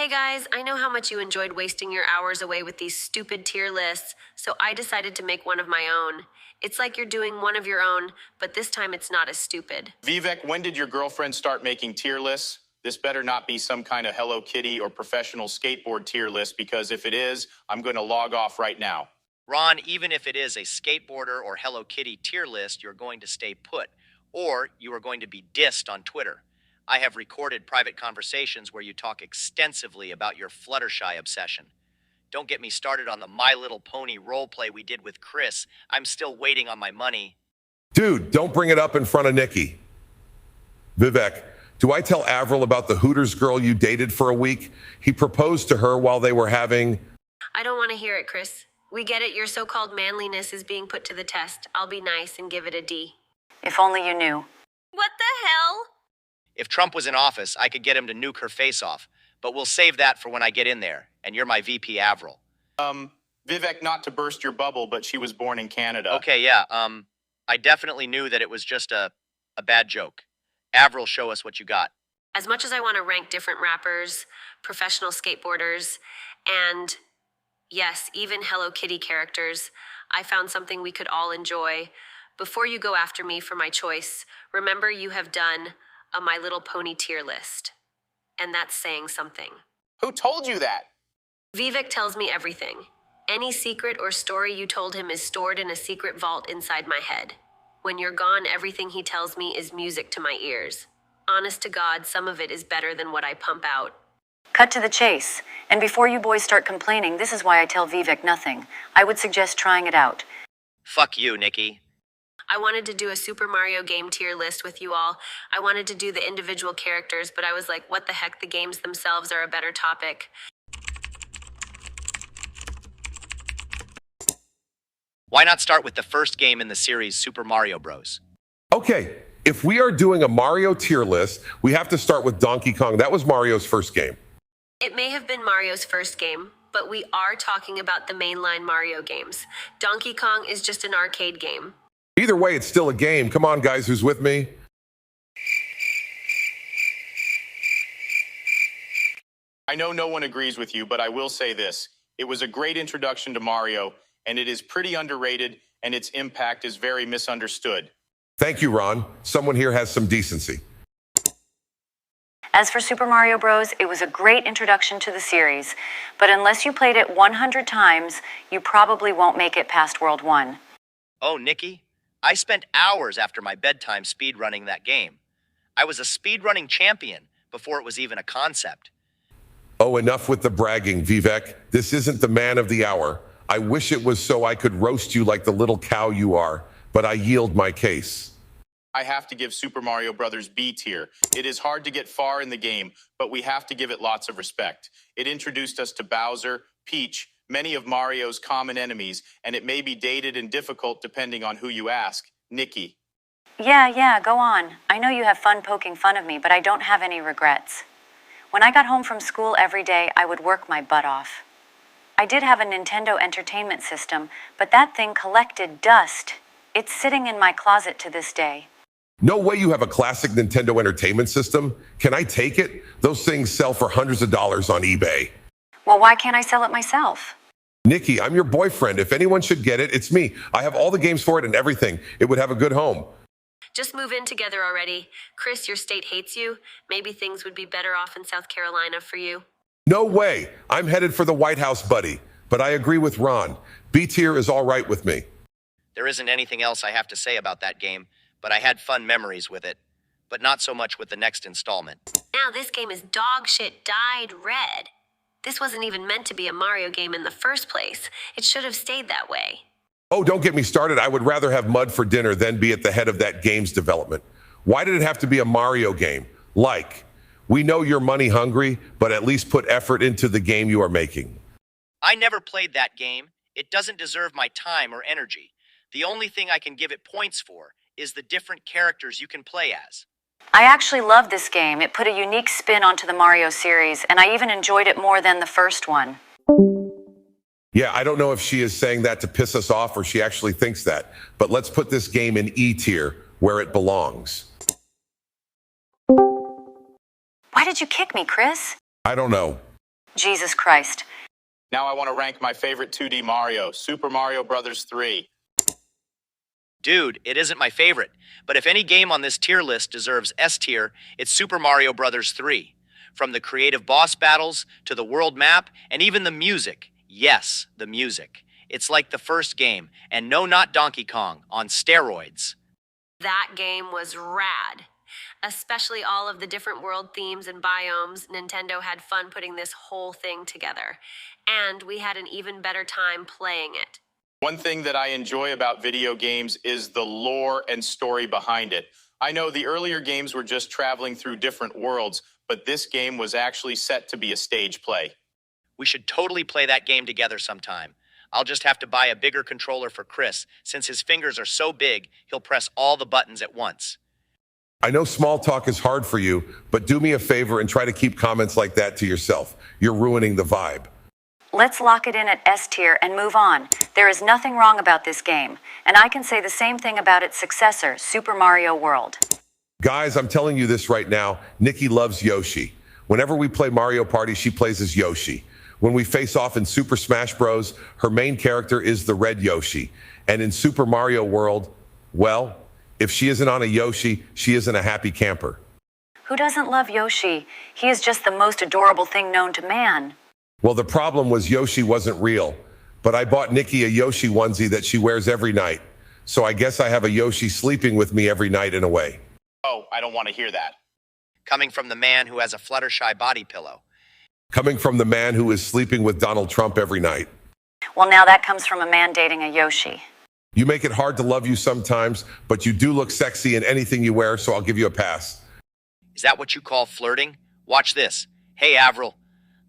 Hey guys, I know how much you enjoyed wasting your hours away with these stupid tier lists, so I decided to make one of my own. It's like you're doing one of your own, but this time it's not as stupid. Vivek, when did your girlfriend start making tier lists? This better not be some kind of Hello Kitty or professional skateboard tier list, because if it is, I'm going to log off right now. Ron, even if it is a skateboarder or Hello Kitty tier list, you're going to stay put, or you are going to be dissed on Twitter. I have recorded private conversations where you talk extensively about your Fluttershy obsession. Don't get me started on the My Little Pony roleplay we did with Chris. I'm still waiting on my money. Dude, don't bring it up in front of Nikki. Vivek, do I tell Avril about the Hooters girl you dated for a week? He proposed to her while they were having... I don't want to hear it, Chris. We get it, your so-called manliness is being put to the test. I'll be nice and give it a D. If only you knew. What the hell? If Trump was in office, I could get him to nuke her face off, but we'll save that for when I get in there, and you're my VP Avril. Vivek, not to burst your bubble, but she was born in Canada. Okay, yeah, I definitely knew that it was just a bad joke. Avril, show us what you got. As much as I want to rank different rappers, professional skateboarders, and yes, even Hello Kitty characters, I found something we could all enjoy. Before you go after me for my choice, remember you have done a My Little Pony tier list. And that's saying something. Who told you that? Vivek tells me everything. Any secret or story you told him is stored in a secret vault inside my head. When you're gone, everything he tells me is music to my ears. Honest to God, some of it is better than what I pump out. Cut to the chase. And before you boys start complaining, this is why I tell Vivek nothing. I would suggest trying it out. Fuck you, Nikki. I wanted to do a Super Mario game tier list with you all. I wanted to do the individual characters, but I was like, what the heck, the games themselves are a better topic. Why not start with the first game in the series, Super Mario Bros? Okay, if we are doing a Mario tier list, we have to start with Donkey Kong. That was Mario's first game. It may have been Mario's first game, but we are talking about the mainline Mario games. Donkey Kong is just an arcade game. Either way, it's still a game. Come on, guys, who's with me? I know no one agrees with you, but I will say this. It was a great introduction to Mario, and it is pretty underrated, and its impact is very misunderstood. Thank you, Ron. Someone here has some decency. As for Super Mario Bros., it was a great introduction to the series, but unless you played it 100 times, you probably won't make it past World 1. Oh, Nikki, I spent hours after my bedtime speedrunning that game. I was a speedrunning champion before it was even a concept. Oh, enough with the bragging, Vivek. This isn't the man of the hour. I wish it was so I could roast you like the little cow you are, but I yield my case. I have to give Super Mario Bros. B tier. It is hard to get far in the game, but we have to give it lots of respect. It introduced us to Bowser, Peach, many of Mario's common enemies, and it may be dated and difficult depending on who you ask. Nikki. Yeah, go on. I know you have fun poking fun of me, but I don't have any regrets. When I got home from school every day, I would work my butt off. I did have a Nintendo Entertainment System, but that thing collected dust. It's sitting in my closet to this day. No way you have a classic Nintendo Entertainment System. Can I take it? Those things sell for hundreds of dollars on eBay. Well, why can't I sell it myself? Nikki, I'm your boyfriend. If anyone should get it, it's me. I have all the games for it and everything. It would have a good home. Just move in together already. Chris, your state hates you. Maybe things would be better off in South Carolina for you. No way. I'm headed for the White House, buddy. But I agree with Ron. B tier is all right with me. There isn't anything else I have to say about that game, but I had fun memories with it. But not so much with the next installment. Now this game is dog shit dyed red. This wasn't even meant to be a Mario game in the first place. It should have stayed that way. Oh, don't get me started. I would rather have mud for dinner than be at the head of that game's development. Why did it have to be a Mario game? Like, we know you're money hungry, but at least put effort into the game you are making. I never played that game. It doesn't deserve my time or energy. The only thing I can give it points for is the different characters you can play as. I actually love this game. It put a unique spin onto the Mario series, and I even enjoyed it more than the first one. Yeah, I don't know if she is saying that to piss us off or she actually thinks that, but let's put this game in E tier, where it belongs. Why did you kick me, Chris? I don't know. Jesus Christ. Now I want to rank my favorite 2D Mario, Super Mario Bros. 3. Dude, it isn't my favorite, but if any game on this tier list deserves S tier, it's Super Mario Bros. 3. From the creative boss battles to the world map and even the music. Yes, the music. It's like the first game, and no, not Donkey Kong, on steroids. That game was rad. Especially all of the different world themes and biomes. Nintendo had fun putting this whole thing together. And we had an even better time playing it. One thing that I enjoy about video games is the lore and story behind it. I know the earlier games were just traveling through different worlds, but this game was actually set to be a stage play. We should totally play that game together sometime. I'll just have to buy a bigger controller for Chris. Since his fingers are so big, he'll press all the buttons at once. I know small talk is hard for you, but do me a favor and try to keep comments like that to yourself. You're ruining the vibe. Let's lock it in at S tier and move on. There is nothing wrong about this game, and I can say the same thing about its successor, Super Mario World. Guys, I'm telling you this right now, Nikki loves Yoshi. Whenever we play Mario Party, she plays as Yoshi. When we face off in Super Smash Bros., her main character is the red Yoshi. And in Super Mario World, well, if she isn't on a Yoshi, she isn't a happy camper. Who doesn't love Yoshi? He is just the most adorable thing known to man. Well, the problem was Yoshi wasn't real, but I bought Nikki a Yoshi onesie that she wears every night. So I guess I have a Yoshi sleeping with me every night in a way. Oh, I don't want to hear that. Coming from the man who has a Fluttershy body pillow. Coming from the man who is sleeping with Donald Trump every night. Well, now that comes from a man dating a Yoshi. You make it hard to love you sometimes, but you do look sexy in anything you wear, so I'll give you a pass. Is that what you call flirting? Watch this. Hey, Avril.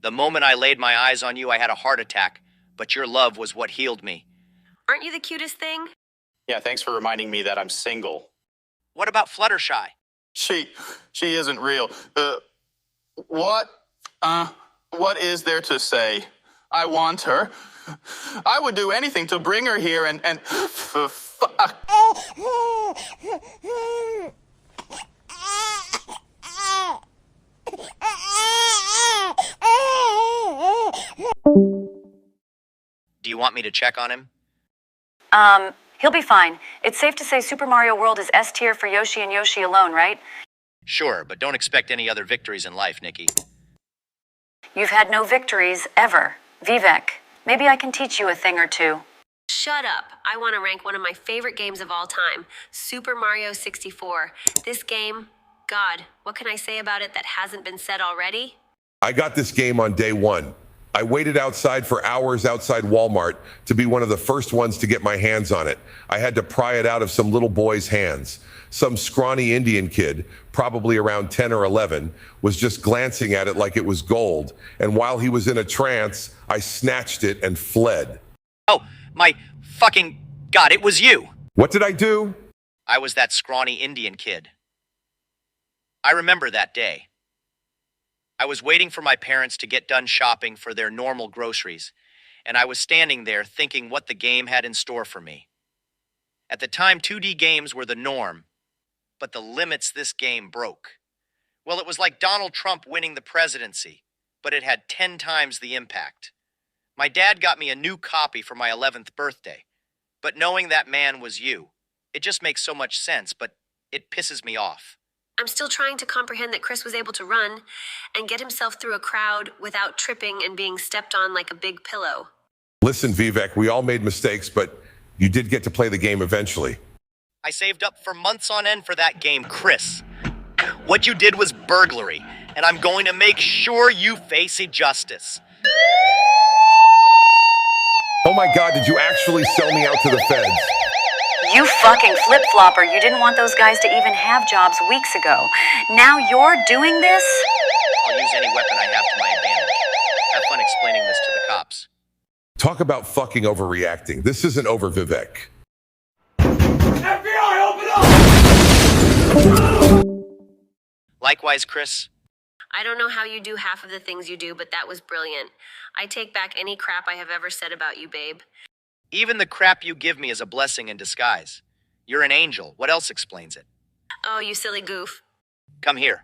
The moment I laid my eyes on you, I had a heart attack, but your love was what healed me. Aren't you the cutest thing? Yeah, thanks for reminding me that I'm single. What about Fluttershy? She isn't real. What is there to say? I want her. I would do anything to bring her here and fuck. Do you want me to check on him? He'll be fine. It's safe to say Super Mario World is S tier for Yoshi and Yoshi alone, right? Sure, but don't expect any other victories in life, Nikki. You've had no victories, ever. Vivek, maybe I can teach you a thing or two. Shut up. I want to rank one of my favorite games of all time, Super Mario 64. This game, God, what can I say about it that hasn't been said already? I got this game on day one. I waited outside for hours outside Walmart to be one of the first ones to get my hands on it. I had to pry it out of some little boy's hands. Some scrawny Indian kid, probably around 10 or 11, was just glancing at it like it was gold. And while he was in a trance, I snatched it and fled. Oh, my fucking God, it was you! What did I do? I was that scrawny Indian kid. I remember that day. I was waiting for my parents to get done shopping for their normal groceries, and I was standing there thinking what the game had in store for me. At the time, 2D games were the norm, but the limits this game broke. Well, it was like Donald Trump winning the presidency, but it had 10 times the impact. My dad got me a new copy for my 11th birthday, but knowing that man was you, it just makes so much sense, but it pisses me off. I'm still trying to comprehend that Chris was able to run and get himself through a crowd without tripping and being stepped on like a big pillow. Listen, Vivek, we all made mistakes, but you did get to play the game eventually. I saved up for months on end for that game, Chris. What you did was burglary, and I'm going to make sure you face justice. Oh my God, did you actually sell me out to the feds? You fucking flip-flopper. You didn't want those guys to even have jobs weeks ago. Now you're doing this? I'll use any weapon I have to my advantage. Have fun explaining this to the cops. Talk about fucking overreacting. This isn't over, Vivek. FBI, open up! Likewise, Chris. I don't know how you do half of the things you do, but that was brilliant. I take back any crap I have ever said about you, babe. Even the crap you give me is a blessing in disguise. You're an angel. What else explains it? Oh, you silly goof. Come here.